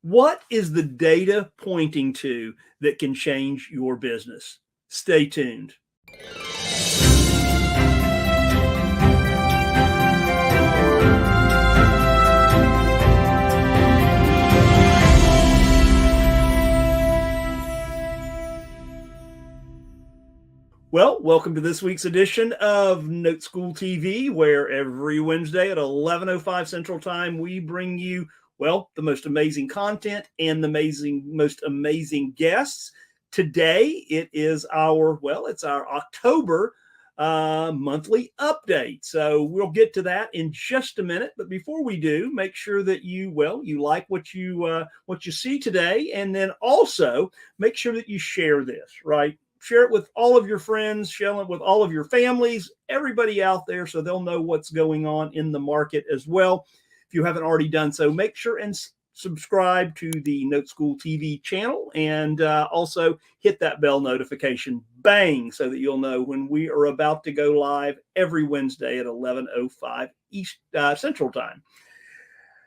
What is the data pointing to that can change your business? Stay tuned. Well, welcome to this week's edition of Note School TV, where every Wednesday at 11:05 Central Time, we bring you, well, the most amazing content and the most amazing guests. Today, it's our October monthly update. So we'll get to that in just a minute. But before we do, make sure that you like what you see today, and then also make sure that you share this, right? Share it with all of your friends, share it with all of your families, everybody out there, so they'll know what's going on in the market as well. If you haven't already done so, make sure and subscribe to the Note School TV channel, and also hit that bell notification, bang, so that you'll know when we are about to go live every Wednesday at 11:05 Central Time.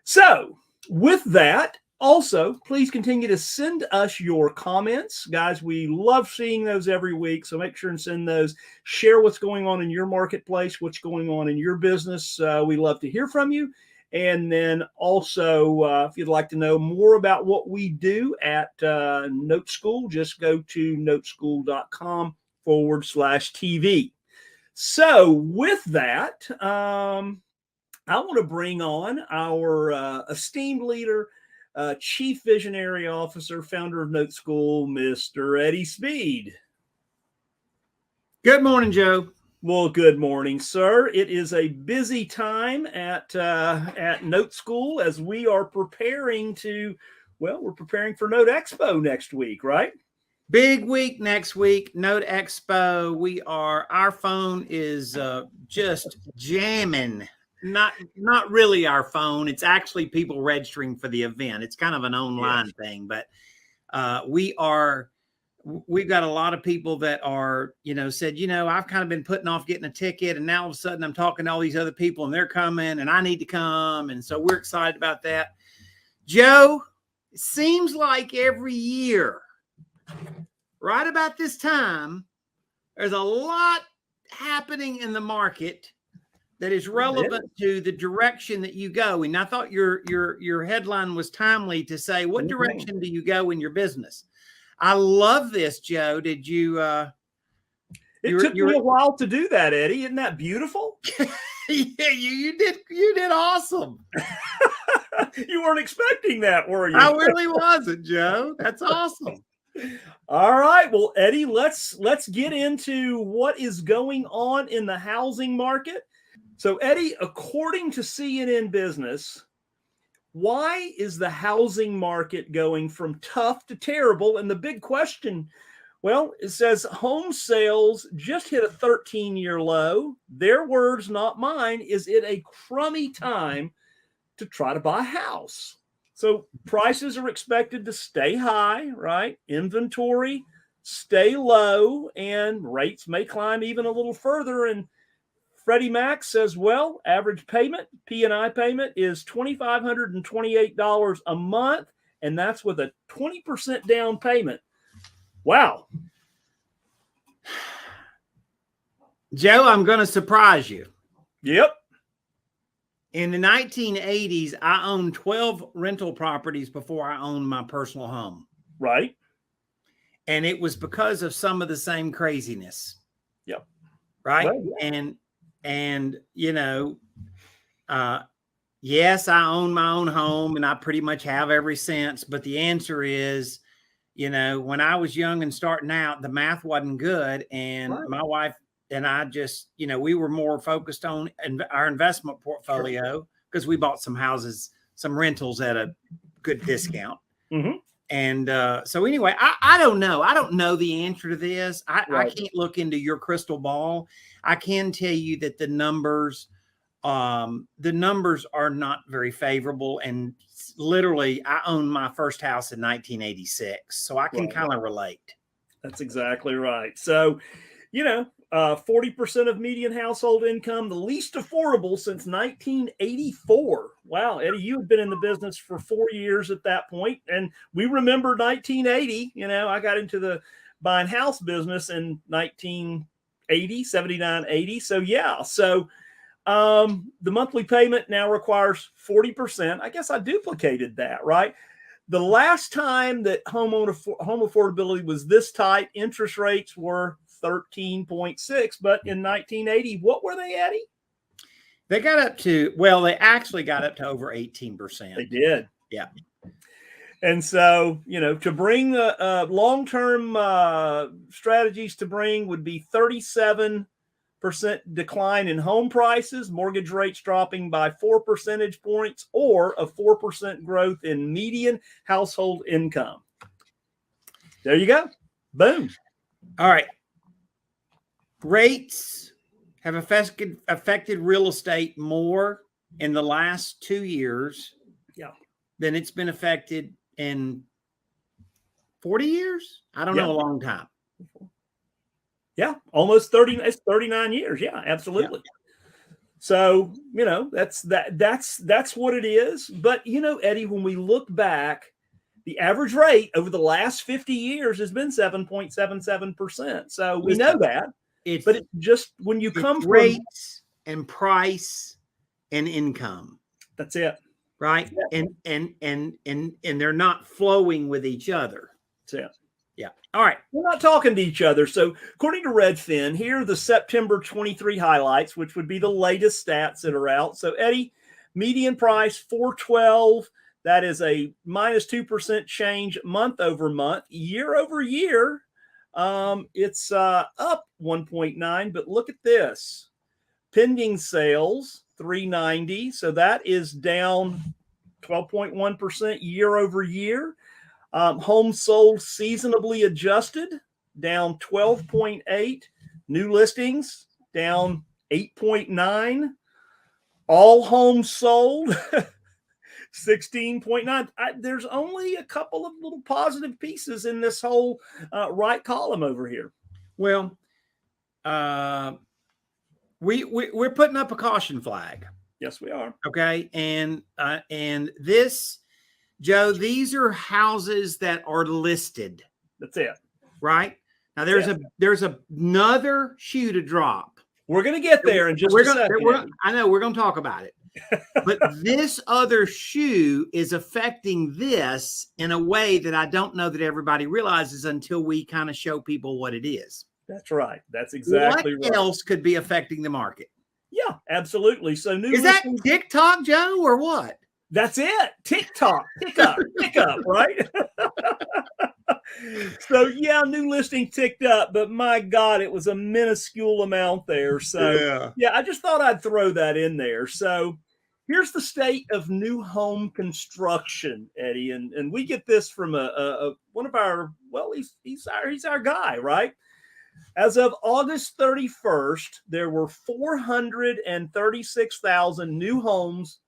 So with that, also, please continue to send us your comments. Guys, we love seeing those every week, so make sure and send those. Share what's going on in your marketplace, what's going on in your business. We love to hear from you. And then also, if you'd like to know more about what we do at Note School, just go to noteschool.com/TV. So with that, I want to bring on our esteemed leader, Chief Visionary Officer, founder of Note School, Mr. Eddie Speed. Good morning, Joe. Well, good morning, sir. It is a busy time at Note School as we are preparing we're preparing for Note Expo next week, right? Big week next week, Note Expo. Our phone is just jamming. Not really our phone. It's actually people registering for the event. It's kind of an online thing, but we've got a lot of people that are, said, I've kind of been putting off getting a ticket, and now all of a sudden I'm talking to all these other people and they're coming and I need to come. And so we're excited about that. Joe, it seems like every year, right about this time, there's a lot happening in the market that is relevant to the direction that you go. And I thought your headline was timely to say, what direction do you go in your business? I love this, Joe. Did you? It took me a while to do that, Eddie. Isn't that beautiful? Yeah, you did awesome. You weren't expecting that, were you? I really wasn't, Joe. That's awesome. All right. Well, Eddie, let's get into what is going on in the housing market. So, Eddie, according to CNN Business, why is the housing market going from tough to terrible? And the big question, well, it says home sales just hit a 13-year low. Their words, not mine. Is it a crummy time to try to buy a house? So prices are expected to stay high, right? Inventory stay low, and rates may climb even a little further. And Freddie Mac says, well, average payment, P&I payment, is $2,528 a month, and that's with a 20% down payment. Wow. Joe, I'm going to surprise you. Yep. In the 1980s, I owned 12 rental properties before I owned my personal home. Right. And it was because of some of the same craziness. Yep. Right. And yes, I own my own home and I pretty much have ever since. But the answer is, when I was young and starting out, the math wasn't good. And my wife and I just, we were more focused on our investment portfolio because we bought some houses, some rentals at a good discount. Mm-hmm. And so anyway, I don't know. I don't know the answer to this. I can't look into your crystal ball. I can tell you that the numbers are not very favorable. And literally, I owned my first house in 1986. So I can kind of relate. That's exactly right. So 40% of median household income, the least affordable since 1984. Wow, Eddie, you had been in the business for 4 years at that point, and we remember 1980. I got into the buying house business in 1980, 79, 80. So yeah, the monthly payment now requires 40%. I guess I duplicated that, right? The last time that home affordability was this tight, interest rates were 13.6. But in 1980, what were they, Eddie? They got up to, well, they actually got up to over 18%. They did. Yeah. And so, to bring long-term strategies to bring would be 37% decline in home prices, mortgage rates dropping by 4 percentage points, or a 4% growth in median household income. There you go. Boom. All right. Rates have affected real estate more in the last 2 years than it's been affected in 40 years. I don't know, a long time. Yeah, almost 30. It's 39 years. Yeah, absolutely. Yeah. So, that's what it is. But, Eddie, when we look back, the average rate over the last 50 years has been 7.77%. So we know that. But it's just when you come from rates and price and income. That's it. Right. Yeah. And they're not flowing with each other. That's it. Yeah. All right. We're not talking to each other. So according to Redfin, here are the September 23 highlights, which would be the latest stats that are out. So Eddie, median price 412. That is a minus 2% change month over month. Year over year, it's up 1.9. But look at this. Pending sales, 390. So that is down 12.1% year over year. Homes sold seasonably adjusted, down 12.8. New listings, down 8.9. All homes sold, 16.9. There's only a couple of little positive pieces in this whole right column over here. Well, we're putting up a caution flag. Yes, we are. Okay, and this, Joe, these are houses that are listed. That's it. Right? Now there's another shoe to drop. We're going to get there in just a second. I know we're going to talk about it. But this other shoe is affecting this in a way that I don't know that everybody realizes until we kind of show people what it is. That's right. That's exactly right. What else could be affecting the market? Yeah, absolutely. So is that TikTok, Joe, or what? That's it. TikTok, pick up, right? So yeah, new listing ticked up, but my God, it was a minuscule amount there. So yeah, I just thought I'd throw that in there. So here's the state of new home construction, Eddie, and we get this from one of our, well, he's our guy, right? As of August 31st, there were 436,000 new homes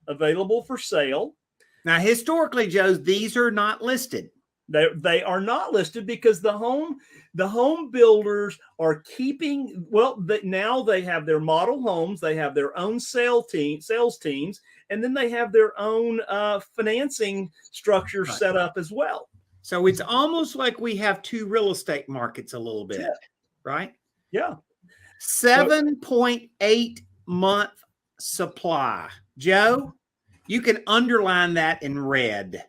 available for sale. Now, historically, Joe, these are not listed. They are not listed because the home builders are keeping, now they have their model homes, they have their own sales teams, and then they have their own financing structure set up as well. So it's almost like we have two real estate markets a little bit, right? Yeah. 7.8 month supply. Joe, you can underline that in red.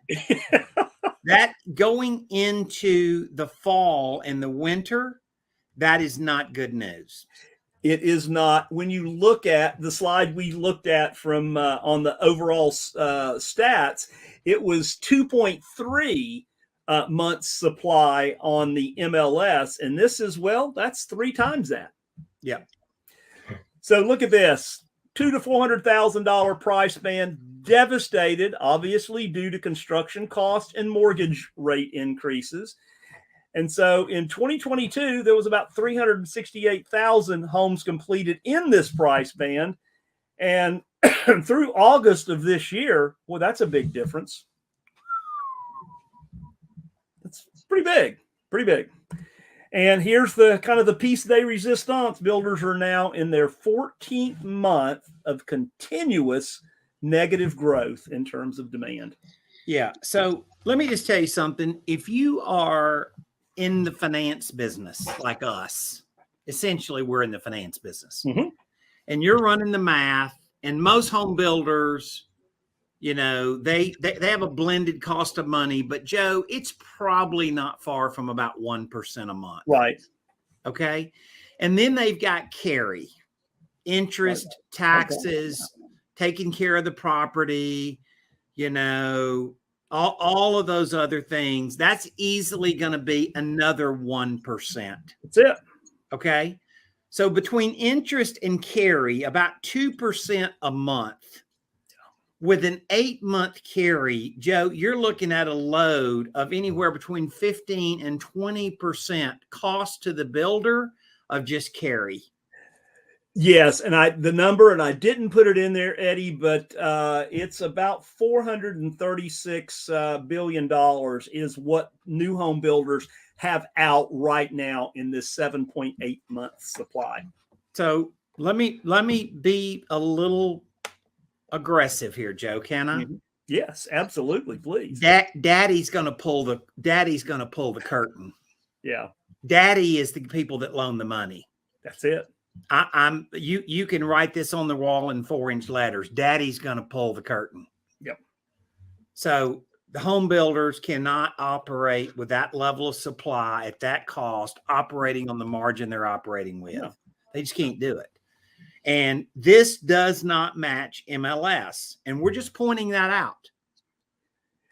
That going into the fall and the winter, that is not good news. It is not. When you look at the slide we looked at from on the overall stats, it was 2.3 months supply on the MLS, and this is, that's 3 times that. Yeah. So look at this. $200,000 to $400,000 price band, devastated, obviously, due to construction cost and mortgage rate increases. And so in 2022, there was about 368,000 homes completed in this price band. And through August of this year, that's a big difference. That's pretty big. And here's the kind of the piece de resistance. Builders are now in their 14th month of continuous negative growth in terms of demand. Yeah. So let me just tell you something. If you are in the finance business like us, essentially we're in the finance business, and you're running the math, and most home builders, you know, they have a blended cost of money, but Joe, it's probably not far from about 1% a month. Right. Okay. And then they've got carry, interest, taxes, taking care of the property, you know, all of those other things. That's easily going to be another 1%. That's it. Okay. So between interest and carry, about 2% a month. With an 8-month carry, Joe, you're looking at a load of anywhere between 15 and 20% cost to the builder of just carry. Yes, and I didn't put it in there, Eddie, but it's about $436 billion is what new home builders have out right now in this 7.8 month supply. So let me be a little aggressive here, Joe. Can I? Yes, absolutely, please. Daddy's gonna pull the curtain. Yeah, Daddy is the people that loan the money. that's it. You can write this on the wall in 4-inch letters. Daddy's gonna pull the curtain. Yep. So the home builders cannot operate with that level of supply at that cost, operating on the margin they're operating with. No. They just can't do it. And this does not match MLS. And we're just pointing that out.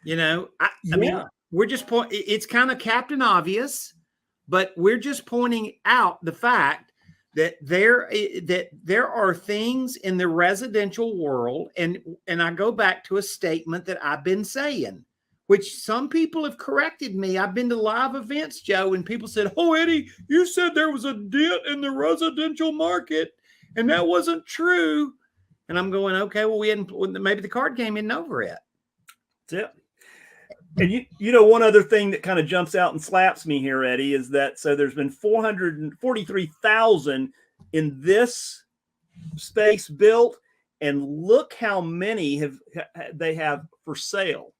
You know, I mean, we're just it's kind of Captain Obvious, but we're just pointing out the fact that there are things in the residential world. And I go back to a statement that I've been saying, which some people have corrected me. I've been to live events, Joe, and people said, "Oh, Eddie, you said there was a dent in the residential market. And that wasn't true." And I'm going, okay, well, maybe the card game isn't over yet. That's it. And you know, one other thing that kind of jumps out and slaps me here, Eddie, is that so there's been 443,000 in this space built, and look how many they have for sale.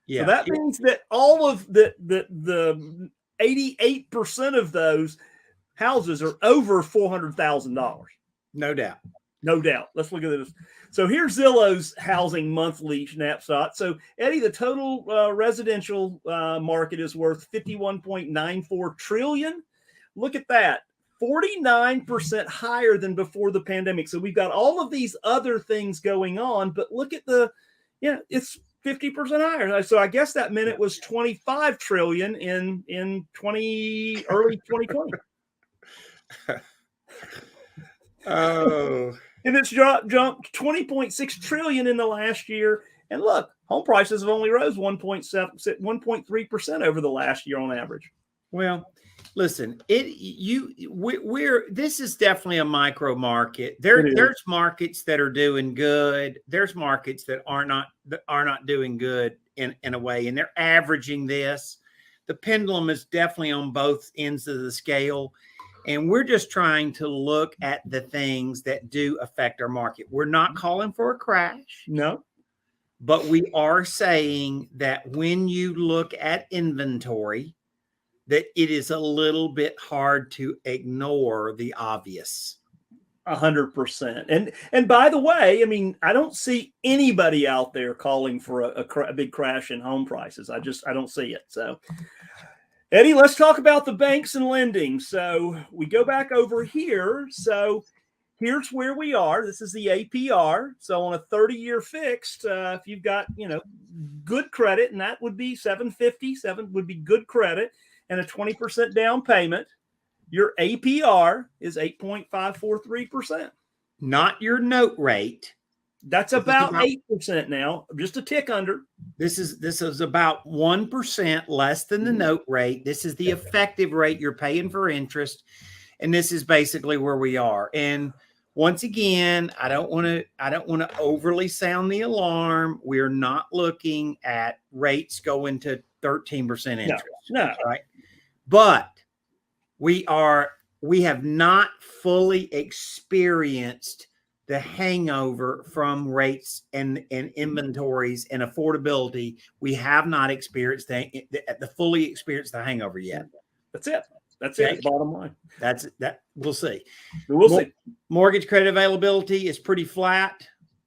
Yeah, so that means that all of the 88% of those houses are over $400,000. No doubt. No doubt. Let's look at this. So here's Zillow's housing monthly snapshot. So Eddie, the total residential market is worth $51.94 trillion. Look at that. 49% higher than before the pandemic. So we've got all of these other things going on, but look at it's 50% higher. So I guess that meant it was 25 trillion in early 2020. Oh, and it's jumped 20.6 trillion in the last year. And look, home prices have only rose 1.3% over the last year on average. Well, listen, this is definitely a micro market. There's markets that are doing good. There's markets that are not doing good in a way, and they're averaging this. The pendulum is definitely on both ends of the scale. And we're just trying to look at the things that do affect our market. We're not calling for a crash. No. But we are saying that when you look at inventory, that it is a little bit hard to ignore the obvious. 100%. And by the way, I mean, I don't see anybody out there calling for a big crash in home prices. I don't see it. So Eddie, let's talk about the banks and lending. So we go back over here. So here's where we are. This is the APR. So on a 30-year fixed, if you've got, good credit, and that would be 757 would be good credit, and a 20% down payment, your APR is 8.543%. Not your note rate. That's about 8% now, just a tick under. This is about 1% less than the note rate. This is the effective rate you're paying for interest, and this is basically where we are. And once again, I don't want to overly sound the alarm. We're not looking at rates going to 13% interest. No. Right? But We have not fully experienced the hangover from rates and inventories and affordability. We have not experienced the fully experienced the hangover yet. That's it. That's Okay. it. Bottom line. That's that. We'll see. We'll see. Mortgage credit availability is pretty flat.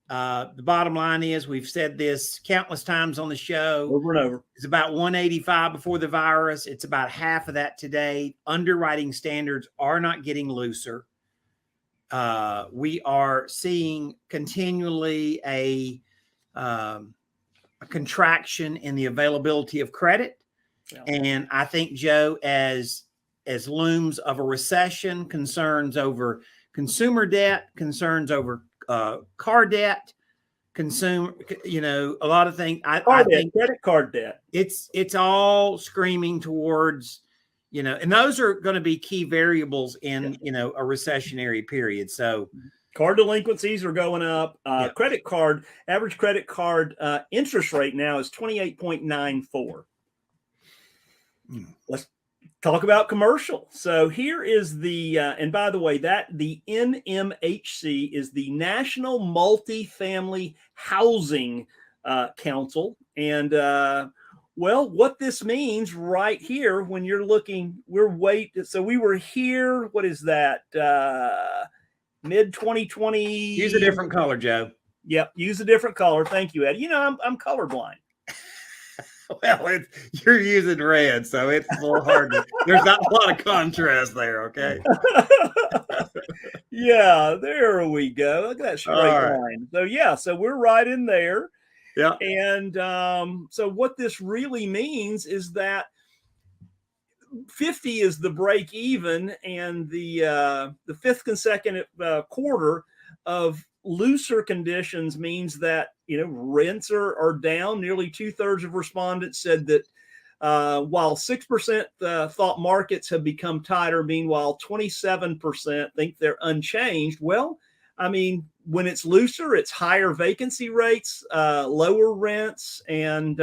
The bottom line is, we've said this countless times on the show, over and over. It's about 185 before the virus. It's about half of that today. Underwriting standards are not getting looser. We are seeing continually a contraction in the availability of credit. Yeah. And I think, Joe, as looms of a recession, concerns over consumer debt, concerns over car debt, a lot of things. I think credit card debt. It's all screaming towards, and those are going to be key variables in, a recessionary period. So card delinquencies are going up. Credit card, average credit card interest rate now is 28.94. Let's talk about commercial. So here is the, and by the way, the NMHC is the National Multifamily Housing Council. And well, what this means right here, when you're looking, so we were here, what is that? Mid 2020. Use a different color, Joe. Yep. Use a different color. Thank you, Eddie. I'm colorblind. Well, you're using red, so it's a little hard there's not a lot of contrast there, okay? Yeah, there we go. Look at that straight line. So so we're right in there. Yeah. And so what this really means is that 50 is the break even, and the fifth consecutive quarter of looser conditions means that rents are down. Nearly 2/3 of respondents said that while 6% thought markets have become tighter, meanwhile 27% think they're unchanged. Well, I mean, when it's looser, it's higher vacancy rates, lower rents, and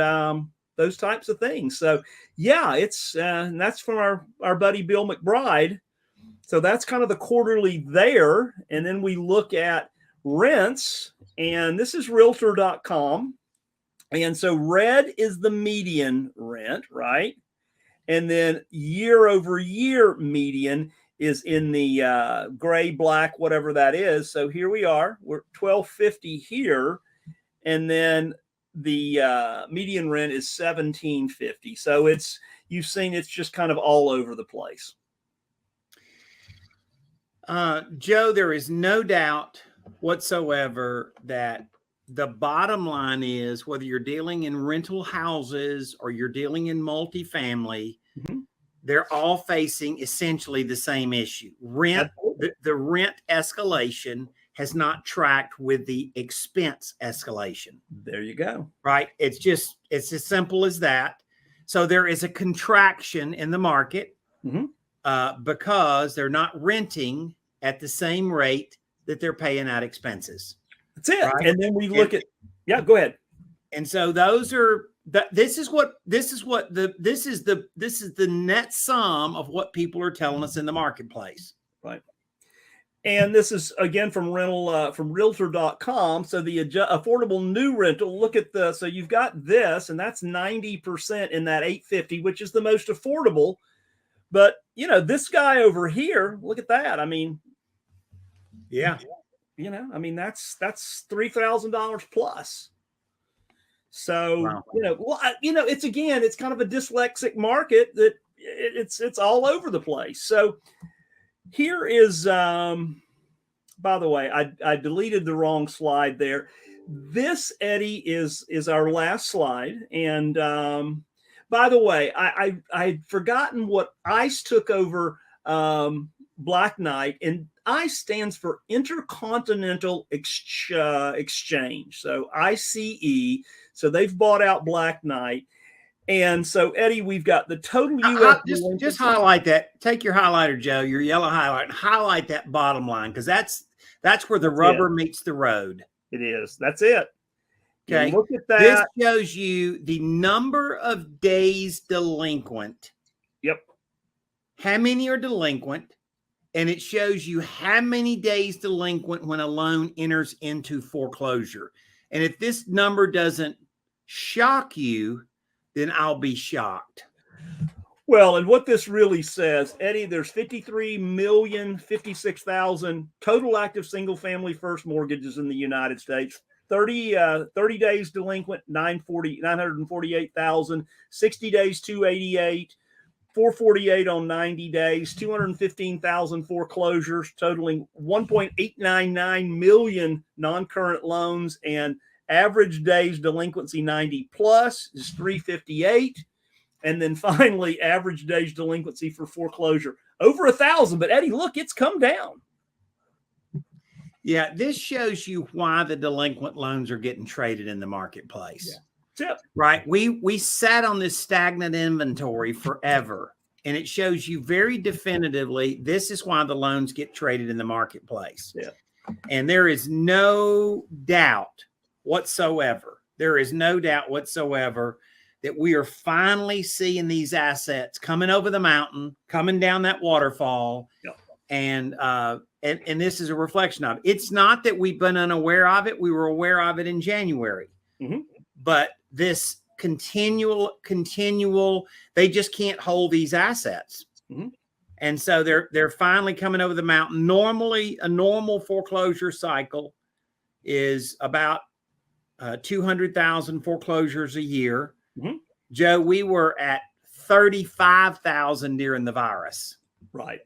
those types of things. So yeah, it's and that's from our buddy Bill McBride. So that's kind of the quarterly there. And then we look at rents, and this is realtor.com. And so red is the median rent, right? And then year over year median is in the gray, black, whatever that is. So here we are, we're $1,250 here. And then the median rent is $1,750. So you've seen it's just kind of all over the place. Joe, there is no doubt whatsoever that the bottom line is, whether you're dealing in rental houses or you're dealing in multifamily, they're all facing essentially the same issue. The rent escalation has not tracked with the expense escalation. There you go. Right. It's as simple as that. So there is a contraction in the market because they're not renting at the same rate that they're paying out expenses. That's it. Right? And then we look at, go ahead. And so this is the net sum of what people are telling us in the marketplace. Right. And this is again from realtor.com. So the affordable new rental, look at so you've got this, and that's 90% in that 850, which is the most affordable. But this guy over here, look at that. I mean, yeah. That's $3,000 plus. So, wow. It's kind of a dyslexic market that it's all over the place. So here is, by the way, I deleted the wrong slide there. This, Eddie, is our last slide. And by the way, I'd forgotten what ICE took over Black Knight, and ICE stands for Intercontinental Exchange. So ICE. So they've bought out Black Knight. And so, Eddie, we've got the total U.S. Just highlight that. Take your highlighter, Joe, your yellow highlight, and highlight that bottom line, because that's where the rubber meets the road. It is. That's it. Okay. Look at that. This shows you the number of days delinquent. Yep. how many are delinquent, and it shows you how many days delinquent when a loan enters into foreclosure. And if this number doesn't shock you, then I'll be shocked. Well, and what this really says, Eddie, there's 53,056,000 total active single-family first mortgages in the United States. 30 days delinquent, 948,000. 60 days, 288. 448 on 90 days. 215,000 foreclosures, totaling 1.899 million non-current loans, and average days delinquency 90 plus is 358. And then finally, average days delinquency for foreclosure over 1,000. But Eddie, look, it's come down. Yeah, this shows you why the delinquent loans are getting traded in the marketplace. Yeah. That's it. Right. We sat on this stagnant inventory forever, and it shows you very definitively this is why the loans get traded in the marketplace. Yeah. And there is no doubt whatsoever. There is no doubt whatsoever that we are finally seeing these assets coming over the mountain, coming down that waterfall. Yep. And this is a reflection of it. It's not that we've been unaware of it. We were aware of it in January. Mm-hmm. But this continual, they just can't hold these assets. Mm-hmm. And so they're finally coming over the mountain. Normally, a normal foreclosure cycle is about 200,000 foreclosures a year. Mm-hmm. Joe, we were at 35,000 during the virus. Right.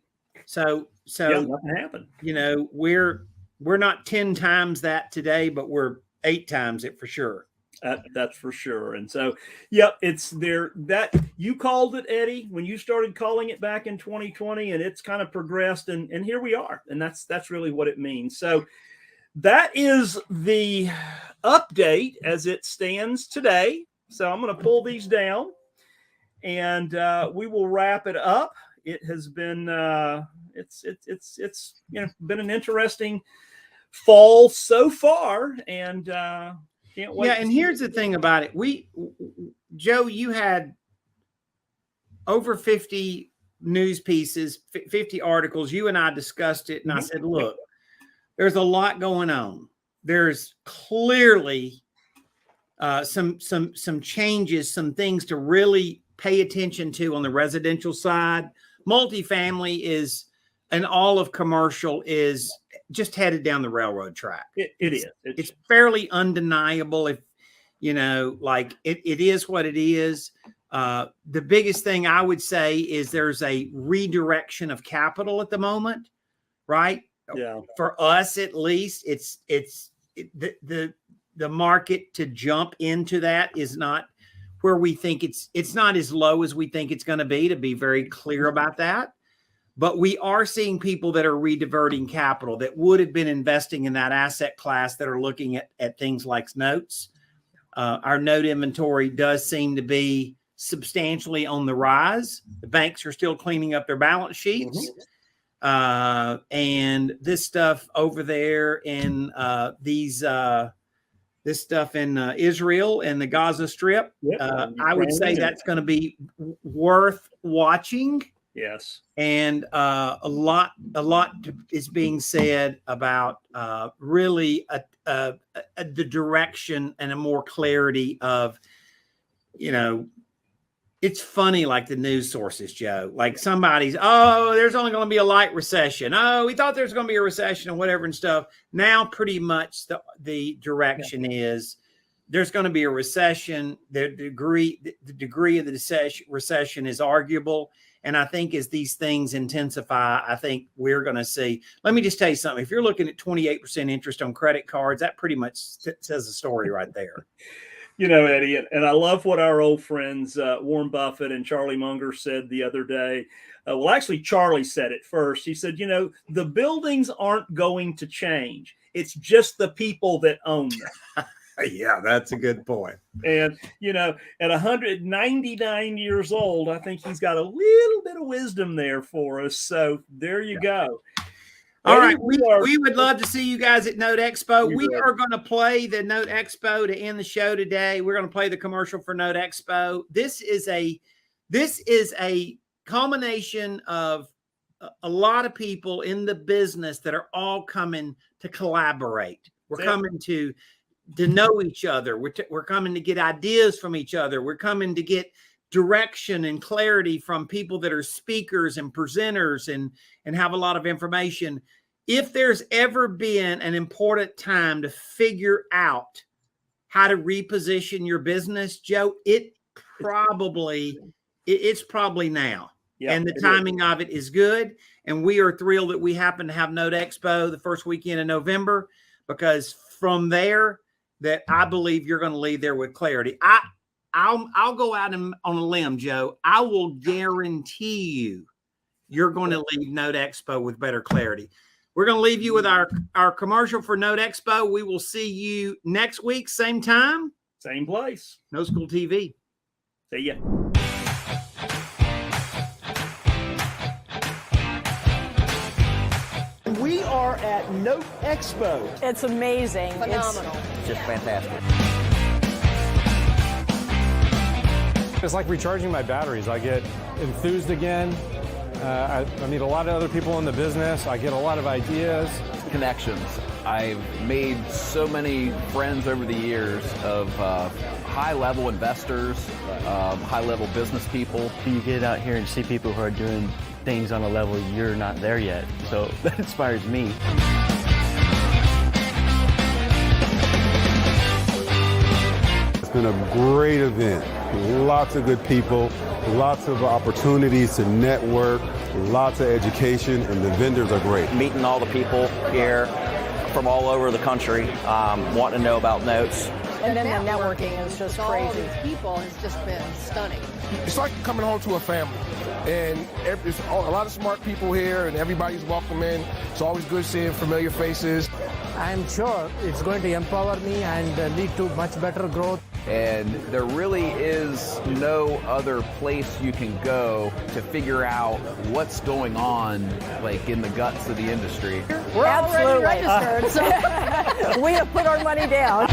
So yeah, nothing happened. You know, we're not 10 times that today, but we're 8 times it for sure. That's for sure. And so, yep, it's there. That you called it, Eddie, when you started calling it back in 2020, and it's kind of progressed, and here we are. And that's really what it means. So that is the update as it stands today. So I'm going to pull these down, and we will wrap it up. It has been it's been an interesting fall so far, and can't wait. Yeah, and here's the thing about it. Joe, you had over 50 news pieces, 50 articles. You and I discussed it, and I said, look, there's a lot going on. There's clearly some changes, some things to really pay attention to on the residential side. Multifamily is, and all of commercial is just headed down the railroad track. It's fairly undeniable. If you know, like it is what it is. The biggest thing I would say is there's a redirection of capital at the moment, right? Yeah. For us, at least, the market to jump into that is not where we think it's not as low as we think it's going to be very clear about that. But we are seeing people that are rediverting capital that would have been investing in that asset class that are looking at things like notes. Our note inventory does seem to be substantially on the rise. The banks are still cleaning up their balance sheets. Mm-hmm. And this stuff over there in this stuff in Israel and the Gaza Strip, I would say that's going to be worth watching. Yes. And a lot is being said about really the direction and a more clarity of, you know, it's funny, like the news sources, Joe, like there's only going to be a light recession. Oh, we thought there's going to be a recession and whatever and stuff. Now, pretty much the direction is there's going to be a recession. The degree of the recession is arguable. And I think as these things intensify, I think we're going to see. Let me just tell you something. If you're looking at 28% interest on credit cards, that pretty much says the story right there. You know, Eddie, and I love what our old friends Warren Buffett and Charlie Munger said the other day. Well, actually, Charlie said it first. He said, you know, the buildings aren't going to change. It's just the people that own them. Yeah, that's a good point. And, you know, at 199 years old, I think he's got a little bit of wisdom there for us. So there you go. All right. We would love to see you guys at Note Expo. We are going to play the Note Expo to end the show today. We're going to play the commercial for Note Expo. This is a culmination of a lot of people in the business that are all coming to collaborate. We're coming to know each other. We're coming to get ideas from each other. We're coming to get direction and clarity from people that are speakers and presenters and have a lot of information. If there's ever been an important time to figure out how to reposition your business, Joe, it's probably now. Yeah, and the timing of it is good. And we are thrilled that we happen to have Note Expo the first weekend in November, because from there, that I believe you're going to leave there with clarity. I'll go out on a limb, Joe. I will guarantee you're going to leave Note Expo with better clarity. We're going to leave you with our commercial for Note Expo. We will see you next week, same time, same place. Note School TV. See ya. We are at Note Expo. It's amazing. Phenomenal. It's just fantastic. It's like recharging my batteries. I get enthused again. I meet a lot of other people in the business. I get a lot of ideas. Connections. I've made so many friends over the years of high-level investors, high-level business people. You get out here and see people who are doing things on a level you're not there yet. So that inspires me. It's been a great event. Lots of good people, lots of opportunities to network, lots of education, and the vendors are great. Meeting all the people here from all over the country, wanting to know about notes. And then the networking is just crazy. All these people has just been stunning. It's like coming home to a family. And there's a lot of smart people here, and everybody's welcome in. It's always good seeing familiar faces. I'm sure it's going to empower me and lead to much better growth. And there really is no other place you can go to figure out what's going on, like in the guts of the industry. We're already registered, so we have put our money down.